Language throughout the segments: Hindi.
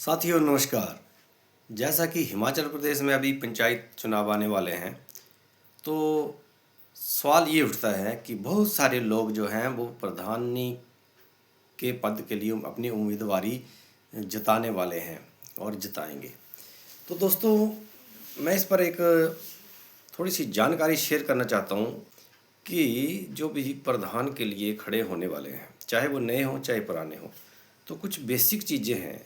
साथियों नमस्कार। जैसा कि हिमाचल प्रदेश में अभी पंचायत चुनाव आने वाले हैं, तो सवाल ये उठता है कि बहुत सारे लोग जो हैं वो प्रधानी के पद के लिए अपनी उम्मीदवारी जताने वाले हैं और जताएंगे। तो दोस्तों, मैं इस पर एक थोड़ी सी जानकारी शेयर करना चाहता हूँ कि जो भी प्रधान के लिए खड़े होने वाले हैं, चाहे वो नए हों चाहे पुराने हों, तो कुछ बेसिक चीज़ें हैं,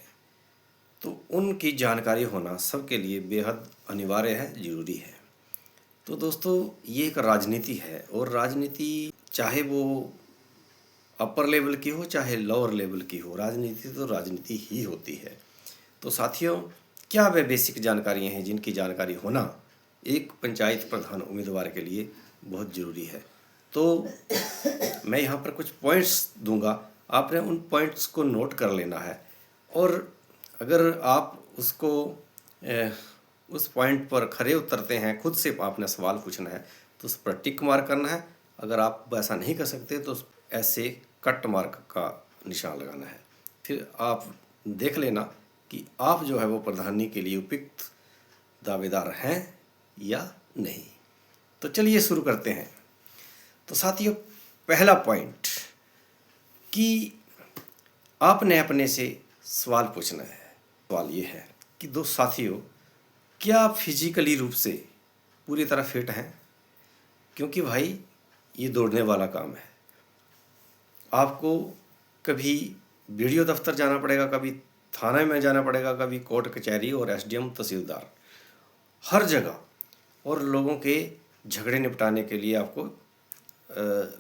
तो उनकी जानकारी होना सबके लिए बेहद अनिवार्य है, ज़रूरी है। तो दोस्तों, ये एक राजनीति है और राजनीति चाहे वो अपर लेवल की हो चाहे लोअर लेवल की हो, राजनीति तो राजनीति ही होती है। तो साथियों, क्या वे बेसिक जानकारियाँ हैं जिनकी जानकारी होना एक पंचायत प्रधान उम्मीदवार के लिए बहुत ज़रूरी है। तो मैं यहाँ पर कुछ पॉइंट्स दूंगा, आपने उन पॉइंट्स को नोट कर लेना है और अगर आप उसको उस पॉइंट पर खरे उतरते हैं, खुद से आपने सवाल पूछना है तो उस पर टिक मार्क करना है। अगर आप ऐसा नहीं कर सकते तो ऐसे कट मार्क का निशान लगाना है। फिर आप देख लेना कि आप जो है वो प्रधानी के लिए उपयुक्त दावेदार हैं या नहीं। तो चलिए शुरू करते हैं। तो साथियों, पहला पॉइंट कि आपने अपने से सवाल पूछना है। सवाल ये है कि दो साथियों, क्या आप फिजिकली रूप से पूरी तरह फिट हैं? क्योंकि भाई ये दौड़ने वाला काम है। आपको कभी वीडियो दफ्तर जाना पड़ेगा, कभी थाने में जाना पड़ेगा, कभी कोर्ट कचहरी और एसडीएम तहसीलदार, हर जगह, और लोगों के झगड़े निपटाने के लिए आपको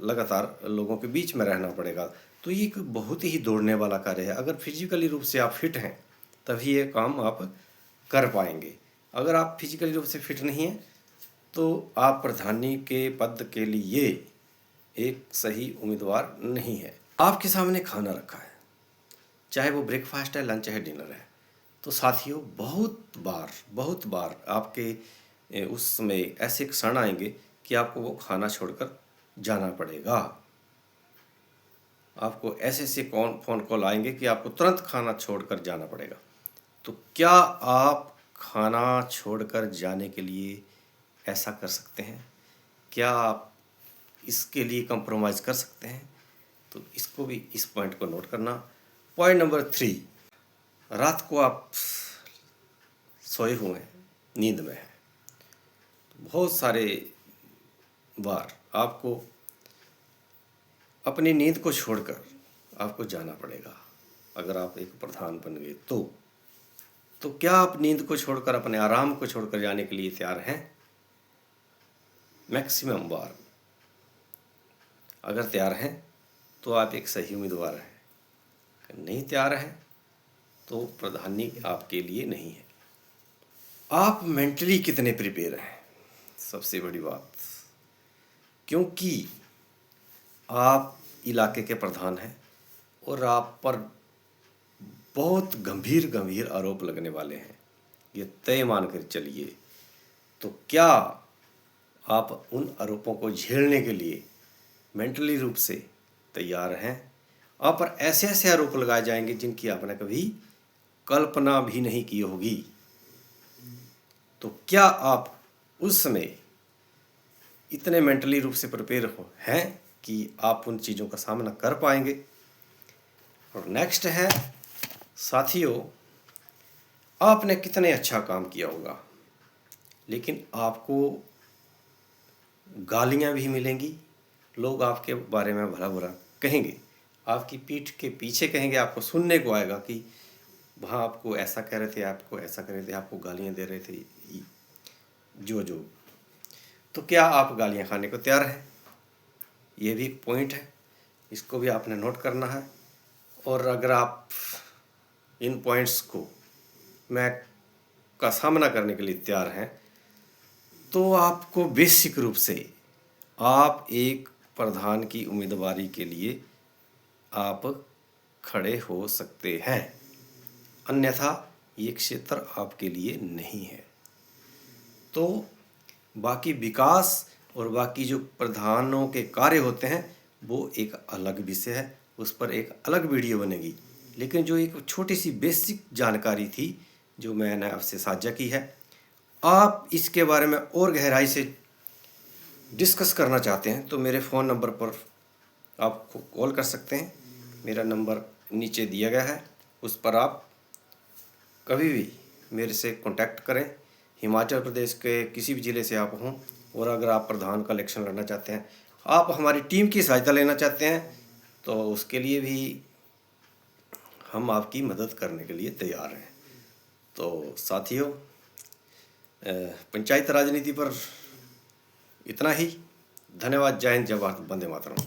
लगातार लोगों के बीच में रहना पड़ेगा। तो ये एक बहुत ही दौड़ने वाला कार्य है। अगर फिजिकली रूप से आप फिट हैं तभी ये काम आप कर पाएंगे। अगर आप फिजिकली रूप से फिट नहीं हैं तो आप प्रधानी के पद के लिए एक सही उम्मीदवार नहीं है। आपके सामने खाना रखा है, चाहे वो ब्रेकफास्ट है, लंच है, डिनर है, तो साथियों बहुत बार आपके उस समय ऐसे क्षण आएंगे कि आपको वो खाना छोड़कर जाना पड़ेगा। आपको ऐसे फ़ोन कॉल आएंगे कि आपको तुरंत खाना छोड़कर जाना पड़ेगा। तो क्या आप खाना छोड़कर जाने के लिए ऐसा कर सकते हैं? क्या आप इसके लिए कंप्रोमाइज़ कर सकते हैं? तो इसको भी, इस पॉइंट को नोट करना। पॉइंट नंबर 3, रात को आप सोए हुए हैं, नींद में हैं। बहुत सारे बार आपको अपनी नींद को छोड़कर आपको जाना पड़ेगा अगर आप एक प्रधान बन गए तो क्या आप नींद को छोड़कर, अपने आराम को छोड़कर जाने के लिए तैयार हैं? मैक्सिमम बार अगर तैयार हैं तो आप एक सही उम्मीदवार हैं। अगर नहीं तैयार हैं तो प्रधानी आपके लिए नहीं है। आप मेंटली कितने प्रिपेयर हैं, सबसे बड़ी बात, क्योंकि आप इलाके के प्रधान हैं और आप पर बहुत गंभीर आरोप लगने वाले हैं, ये तय मानकर चलिए। तो क्या आप उन आरोपों को झेलने के लिए मेंटली रूप से तैयार हैं? आप पर ऐसे आरोप लगाए जाएंगे जिनकी आपने कभी कल्पना भी नहीं की होगी। तो क्या आप उस समय इतने मेंटली रूप से प्रिपेयर हैं कि आप उन चीज़ों का सामना कर पाएंगे? और नेक्स्ट है साथियों, आपने कितने अच्छा काम किया होगा, लेकिन आपको गालियां भी मिलेंगी। लोग आपके बारे में भला बुरा कहेंगे, आपकी पीठ के पीछे कहेंगे, आपको सुनने को आएगा कि वहाँ आपको ऐसा कह रहे थे, आपको ऐसा कह रहे थे, आपको गालियाँ दे रहे थे, जो तो क्या आप गालियाँ खाने को तैयार हैं? ये भी एक पॉइंट है, इसको भी आपने नोट करना है। और अगर आप इन पॉइंट्स को का सामना करने के लिए तैयार हैं तो आपको बेसिक रूप से आप एक प्रधान की उम्मीदवारी के लिए आप खड़े हो सकते हैं, अन्यथा ये क्षेत्र आपके लिए नहीं है। तो बाकी विकास और बाकी जो प्रधानों के कार्य होते हैं वो एक अलग विषय है, उस पर एक अलग वीडियो बनेगी। लेकिन जो एक छोटी सी बेसिक जानकारी थी जो मैंने आपसे साझा की है, आप इसके बारे में और गहराई से डिस्कस करना चाहते हैं तो मेरे फ़ोन नंबर पर आप कॉल कर सकते हैं। मेरा नंबर नीचे दिया गया है, उस पर आप कभी भी मेरे से कांटेक्ट करें। हिमाचल प्रदेश के किसी भी ज़िले से आप हों, और अगर आप प्रधान का इलेक्शन लड़ना चाहते हैं, आप हमारी टीम की सहायता लेना चाहते हैं, तो उसके लिए भी हम आपकी मदद करने के लिए तैयार हैं। तो साथियों, पंचायत राजनीति पर इतना ही। धन्यवाद। जय हिंद, जय भारत, वंदे मातरम।